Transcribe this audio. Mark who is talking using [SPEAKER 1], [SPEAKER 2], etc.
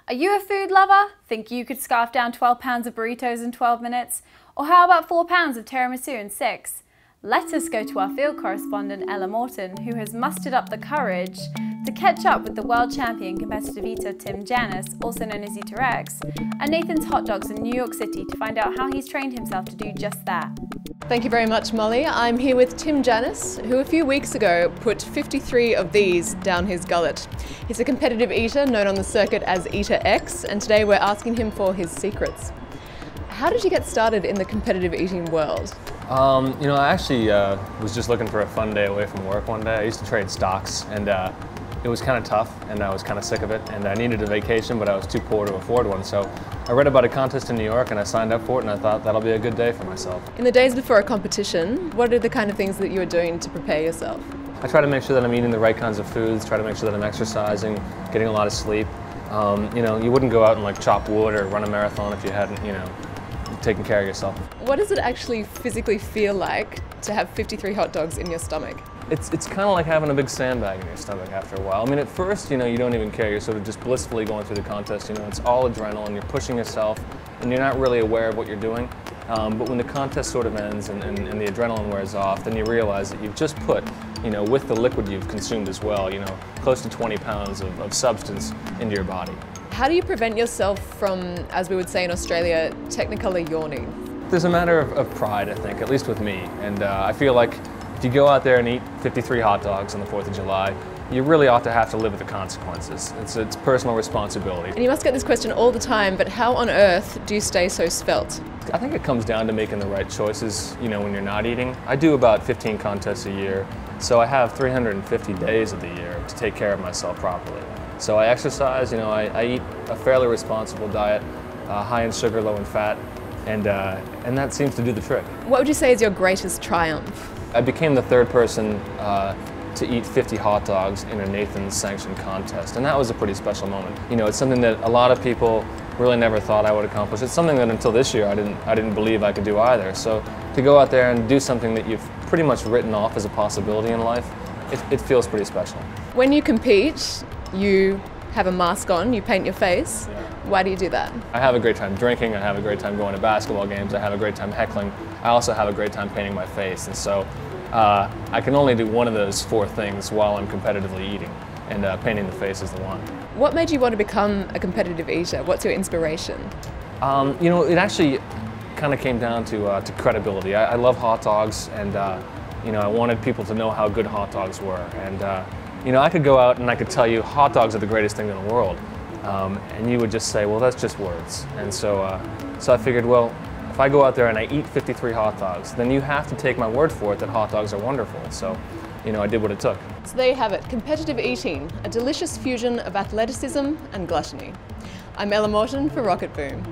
[SPEAKER 1] Are you a food lover? Think you could scarf down 12 pounds of burritos in 12 minutes? Or how about 4 pounds of tiramisu in 6? Let us go to our field correspondent Ella Morton, who has mustered up the courage to catch up with the world champion competitive eater Janus, also known as Eater X, and Nathan's Hot Dogs in New York City to find out how he's trained himself to do just that.
[SPEAKER 2] Thank you very much, Molly. I'm here with Janus, who a few weeks ago put 53 of these down his gullet. He's a competitive eater known on the circuit as Eater X, and today we're asking him for his secrets. How did you get started in the competitive eating world?
[SPEAKER 3] I actually was just looking for a fun day away from work one day. I used to trade stocks, and it was kind of tough, and I was kind of sick of it, and I needed a vacation, but I was too poor to afford one. So I read about a contest in New York, and I signed up for it, and I thought that'll be a good day for myself.
[SPEAKER 2] In the days before a competition, what are the kind of things that you were doing to prepare yourself?
[SPEAKER 3] I try to make sure that I'm eating the right kinds of foods, try to make sure that I'm exercising, getting a lot of sleep. You wouldn't go out and like chop wood or run a marathon if you hadn't, taken care of yourself.
[SPEAKER 2] What does it actually physically feel like to have 53 hot dogs in your stomach?
[SPEAKER 3] It's kind of like having a big sandbag in your stomach after a while. I mean, at first, you don't even care. You're sort of just blissfully going through the contest. It's all adrenaline. You're pushing yourself, and you're not really aware of what you're doing. But when the contest sort of ends and the adrenaline wears off, then you realize that you've just put, with the liquid you've consumed as well, close to 20 pounds of substance into your body.
[SPEAKER 2] How do you prevent yourself from, as we would say in Australia, technicolor yawning?
[SPEAKER 3] There's a matter of pride, I think, at least with me. And I feel like if you go out there and eat 53 hot dogs on the 4th of July, you really ought to have to live with the consequences. It's personal responsibility.
[SPEAKER 2] And you must get this question all the time, but how on earth do you stay so svelte?
[SPEAKER 3] I think it comes down to making the right choices, when you're not eating. I do about 15 contests a year, so I have 350 days of the year to take care of myself properly. So I exercise, I eat a fairly responsible diet, high in sugar, low in fat, and that seems to do the trick. What
[SPEAKER 2] would you say is your greatest triumph?
[SPEAKER 3] I became the third person to eat 50 hot dogs in a Nathan's sanctioned contest, and that was a pretty special moment. It's something that a lot of people really never thought I would accomplish. It's something that until this year I didn't believe I could do either. So to go out there and do something that you've pretty much written off as a possibility in life, it feels pretty special.
[SPEAKER 2] When you compete, you have a mask on, you paint your face.
[SPEAKER 3] Yeah.
[SPEAKER 2] Why do you do that?
[SPEAKER 3] I have a great time drinking, I have a great time going to basketball games, I have a great time heckling. I also have a great time painting my face, and so I can only do one of those 4 things while I'm competitively eating, and painting the face is the one.
[SPEAKER 2] What made you want to become a competitive eater? What's your inspiration?
[SPEAKER 3] It actually kind of came down to credibility. I love hot dogs, and I wanted people to know how good hot dogs were. And I could go out and I could tell you hot dogs are the greatest thing in the world, and you would just say, well, that's just words. And so I figured, well, if I go out there and I eat 53 hot dogs, then you have to take my word for it that hot dogs are wonderful. So, I did what it took.
[SPEAKER 2] So there you have it, competitive eating, a delicious fusion of athleticism and gluttony. I'm Ella Morton for Rocketboom.